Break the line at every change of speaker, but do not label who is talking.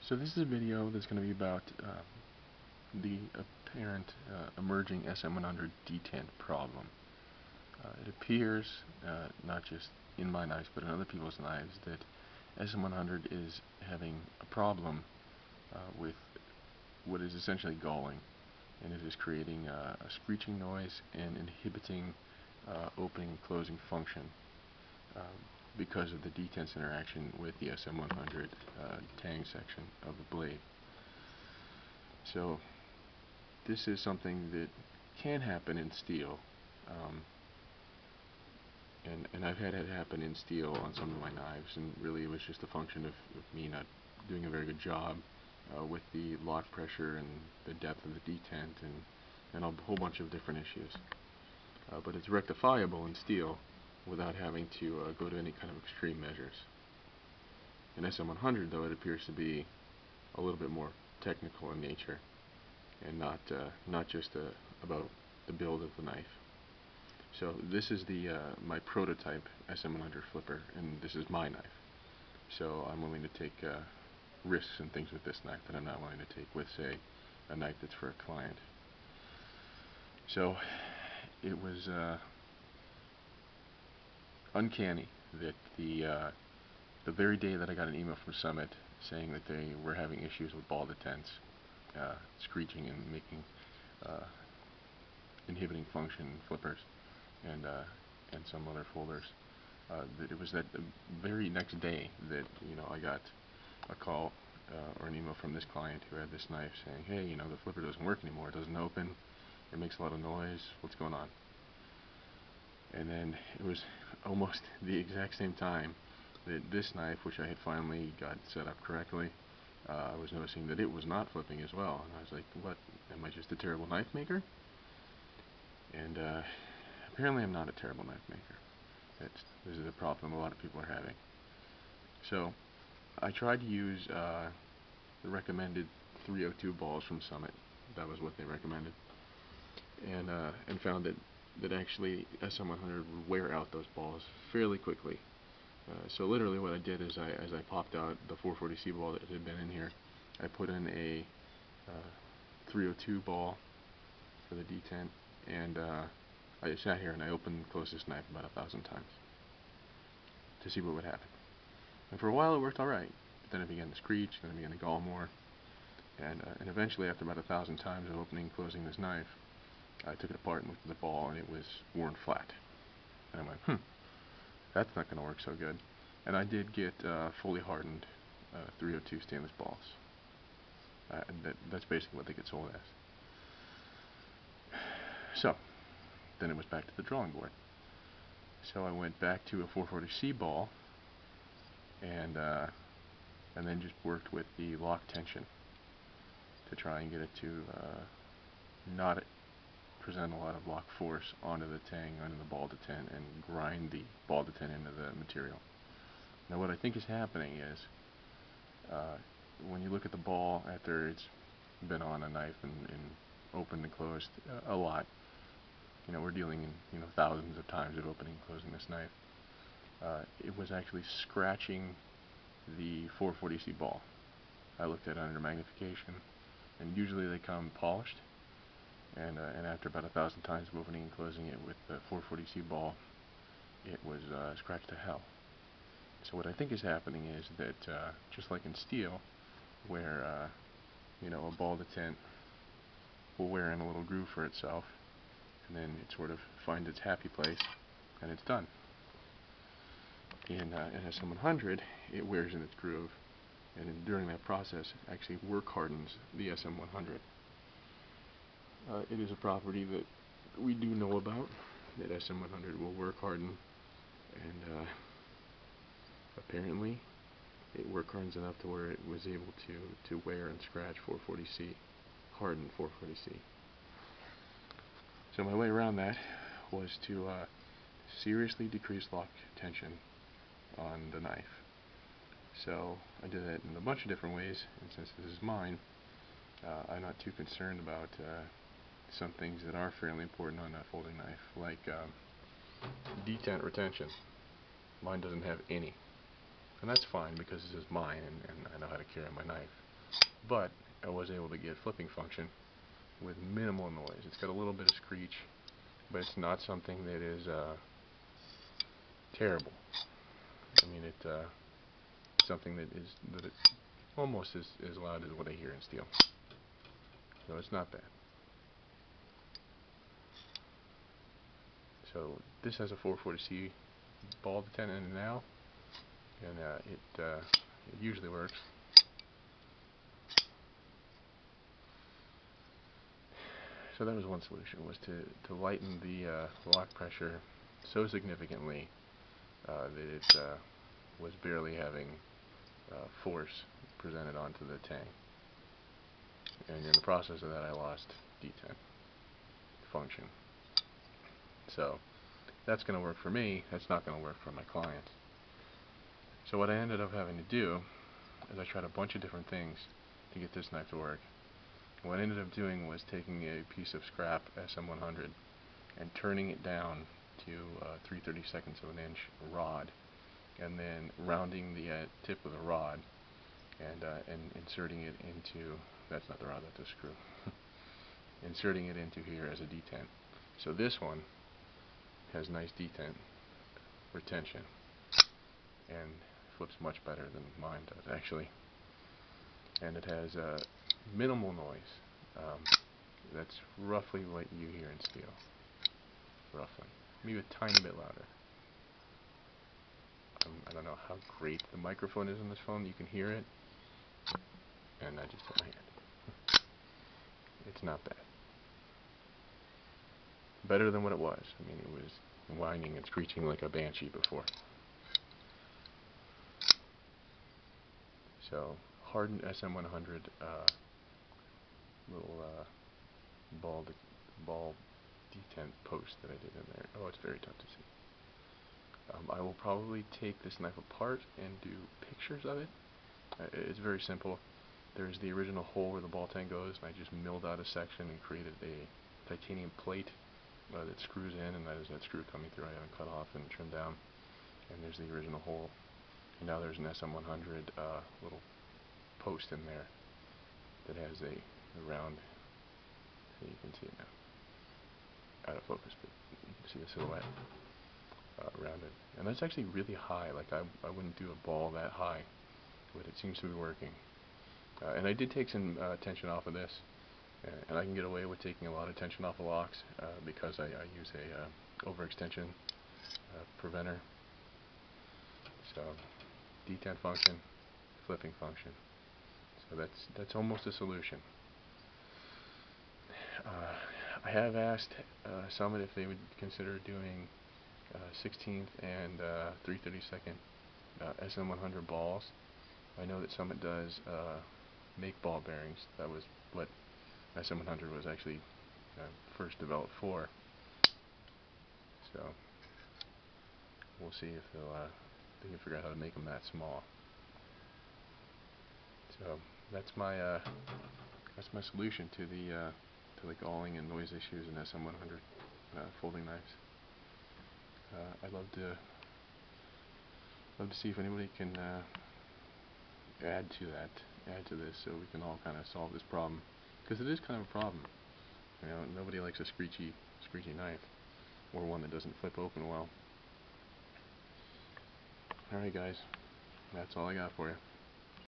So this is a video that's going to be about the apparent emerging SM100 detent problem. It appears, not just in my knives but in other people's knives, that SM100 is having a problem with what is essentially galling, and it is creating a screeching noise and inhibiting opening and closing function because of the detent's interaction with the SM100 tang section of the blade. So this is something that can happen in steel, and I've had it happen in steel on some of my knives, and really it was just a function of me not doing a very good job with the lock pressure and the depth of the detent and a whole bunch of different issues. But it's rectifiable in steel without having to go to any kind of extreme measures. In SM100, though, it appears to be a little bit more technical in nature, and not just about the build of the knife. So this is my prototype SM100 flipper, and this is my knife. So I'm willing to take risks and things with this knife that I'm not willing to take with, say, a knife that's for a client. So it was uncanny that the very day that I got an email from Summit saying that they were having issues with ball detents, screeching and making inhibiting function flippers and some other folders, that it was that the very next day that I got a call or an email from this client who had this knife saying, hey, the flipper doesn't work anymore, it doesn't open, it makes a lot of noise, what's going on? And then it was almost the exact same time that this knife, which I had finally got set up correctly, I was noticing that it was not flipping as well, and I was like, what, am I just a terrible knife maker? And apparently I'm not a terrible knife maker. This is a problem a lot of people are having. So I tried to use the recommended 302 balls from Summit. That was what they recommended, and found that actually SM100 would wear out those balls fairly quickly. So literally what I did is as I popped out the 440C ball that had been in here, I put in a 302 ball for the detent, and I just sat here and I opened and closed this knife about 1,000 times to see what would happen. And for a while it worked alright, but then it began to screech, then it began to gall more, and eventually after about 1,000 times of opening and closing this knife, I took it apart and looked at the ball, and it was worn flat. And I went, that's not going to work so good. And I did get fully hardened 302 stainless balls. And that's basically what they get sold as. So then it was back to the drawing board. So I went back to a 440C ball, and then just worked with the lock tension to try and get it to not present a lot of lock force onto the tang, onto the ball detent, and grind the ball detent into the material. Now what I think is happening is, when you look at the ball after it's been on a knife and opened and closed a lot, we're dealing in thousands of times of opening and closing this knife, it was actually scratching the 440C ball. I looked at it under magnification, and usually they come polished, and after about 1,000 times of opening and closing it with the 440C ball, it was scratched to hell. So what I think is happening is that just like in steel, where a ball detent will wear in a little groove for itself, and then it sort of finds its happy place, and it's done. In SM100, it wears in its groove, and during that process, it actually work hardens the SM100. It is a property that we do know about, that SM100 will work harden, and apparently it work hardens enough to where it was able to wear and scratch 440C, hardened 440C. So my way around that was to seriously decrease lock tension on the knife. So I did that in a bunch of different ways, and since this is mine, I'm not too concerned about some things that are fairly important on a folding knife, like detent retention. Mine doesn't have any, and that's fine because this is mine, and I know how to carry my knife. but I was able to get flipping function with minimal noise. It's got a little bit of screech, but it's not something that is terrible. I mean, it's something that it's almost as loud as what I hear in steel. So it's not bad. So this has a 440C ball detent in it now, and it usually works. So that was one solution, was to lighten the lock pressure so significantly that it was barely having force presented onto the tang. And in the process of that, I lost detent function. So that's going to work for me. That's not going to work for my clients. So what I ended up having to do is I tried a bunch of different things to get this knife to work. What I ended up doing was taking a piece of scrap SM100 and turning it down to 3/32 of an inch rod, and then rounding the tip of the rod and inserting it into, that's not the rod, that's a screw, inserting it into here as a detent. So this one has nice detent retention and flips much better than mine does, actually. And it has minimal noise. That's roughly what you hear in steel. Roughly. Maybe a tiny bit louder. I don't know how great the microphone is on this phone. You can hear it. And I just hit my hand. It's not bad. Better than what it was. I mean, it was whining and screeching like a banshee before. So, hardened SM100 little ball detent post that I did in there. Oh, it's very tough to see. I will probably take this knife apart and do pictures of it. It's very simple. There's the original hole where the ball tang goes, and I just milled out a section and created a titanium plate that screws in, and that is that screw coming through. I haven't cut off and trimmed down. And there's the original hole. And now there's an SM100 little post in there that has a round, so you can see it now. Out of focus, but you can see the silhouette around it. And that's actually really high. Like, I wouldn't do a ball that high, but it seems to be working. And I did take some tension off of this, and I can get away with taking a lot of tension off of locks because I use a overextension preventer. So detent function, flipping function. So that's almost a solution. I have asked Summit if they would consider doing 16th and 3/32 SM100 balls. I know that Summit does make ball bearings. That was what SM100 was actually first developed for. So we'll see if they can figure out how to make them that small. So that's my solution to the galling and noise issues in SM100 folding knives. I'd love to see if anybody can add to this, so we can all kind of solve this problem, because it is kind of a problem. You know, nobody likes a screechy knife, or one that doesn't flip open well. Alright guys, that's all I got for you.